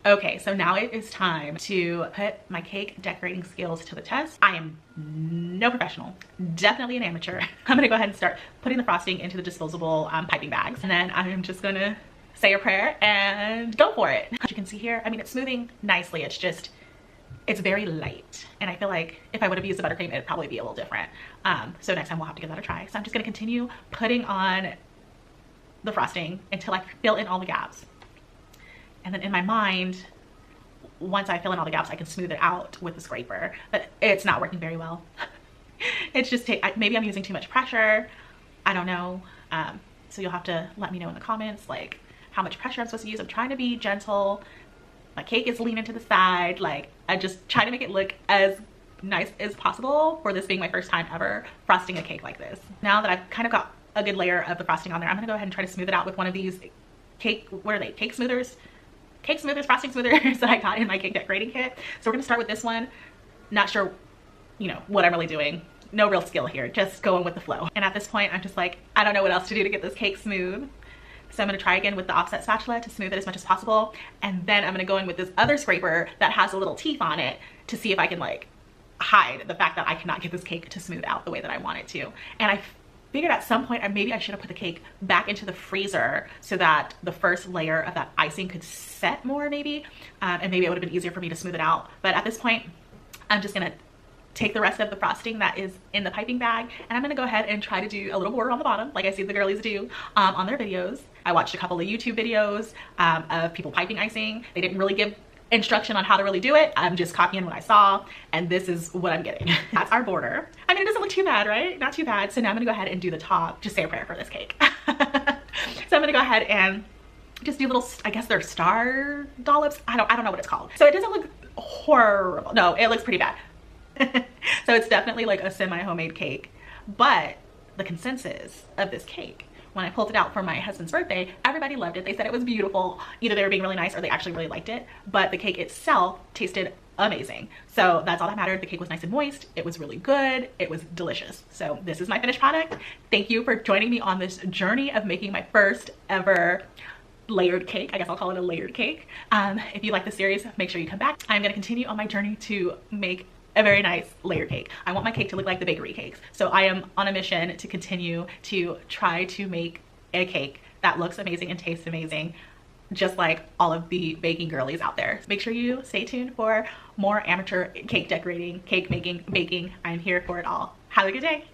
Okay, so now it is time to put my cake decorating skills to the test. I am no professional, definitely an amateur. I'm gonna go ahead and start putting the frosting into the disposable piping bags. And then I'm just gonna say a prayer and go for it. As you can see here, I mean, it's smoothing nicely. It's very light. And I feel like if I would have used the buttercream, it'd probably be a little different. So next time we'll have to give that a try. So I'm just gonna continue putting on the frosting until I fill in all the gaps. And then in my mind, once I fill in all the gaps, I can smooth it out with the scraper, but it's not working very well. It's just, maybe I'm using too much pressure. I don't know. So you'll have to let me know in the comments, like how much pressure I'm supposed to use. I'm trying to be gentle. My cake is leaning to the side. Like I just try to make it look as nice as possible for this being my first time ever frosting a cake like this. Now that I've kind of got a good layer of the frosting on there, I'm gonna go ahead and try to smooth it out with one of these what are they? Cake smoothers, frosting smoothers that I got in my cake decorating kit. So we're gonna start with this one. Not sure, you know, what I'm really doing. No real skill here, just going with the flow. And at this point, I'm just like, I don't know what else to do to get this cake smooth. So I'm gonna try again with the offset spatula to smooth it as much as possible. And then I'm gonna go in with this other scraper that has a little teeth on it to see if I can like hide the fact that I cannot get this cake to smooth out the way that I want it to. And I figured at some point maybe I should have put the cake back into the freezer so that the first layer of that icing could set more maybe, and maybe it would have been easier for me to smooth it out. But at this point, I'm just gonna take the rest of the frosting that is in the piping bag, and I'm gonna go ahead and try to do a little border on the bottom like I see the girlies do on their videos. I watched a couple of YouTube videos of people piping icing. They didn't really give instruction on how to really do it. I'm just copying what I saw, and this is what I'm getting. That's our border. I mean, it doesn't look too bad, right? Not too bad. So now I'm gonna go ahead and do the top. Just say a prayer for this cake. So I'm gonna go ahead and just do little, I guess they're star dollops. I don't know what it's called. So it doesn't look horrible. No, it looks pretty bad. So it's definitely like a semi-homemade cake, but the consensus of this cake, when I pulled it out for my husband's birthday, everybody loved it. They said it was beautiful. Either they were being really nice or they actually really liked it, but the cake itself tasted amazing. So that's all that mattered. The cake was nice and moist. It was really good. It was delicious. So this is my finished product. Thank you for joining me on this journey of making my first ever layered cake. I guess I'll call it a layered cake. If you like the series, make sure you come back. I'm gonna continue on my journey to make a very nice layer cake. I want my cake to look like the bakery cakes. So I am on a mission to continue to try to make a cake that looks amazing and tastes amazing, just like all of the baking girlies out there. Make sure you stay tuned for more amateur cake decorating, cake making, baking. I'm here for it all. Have a good day.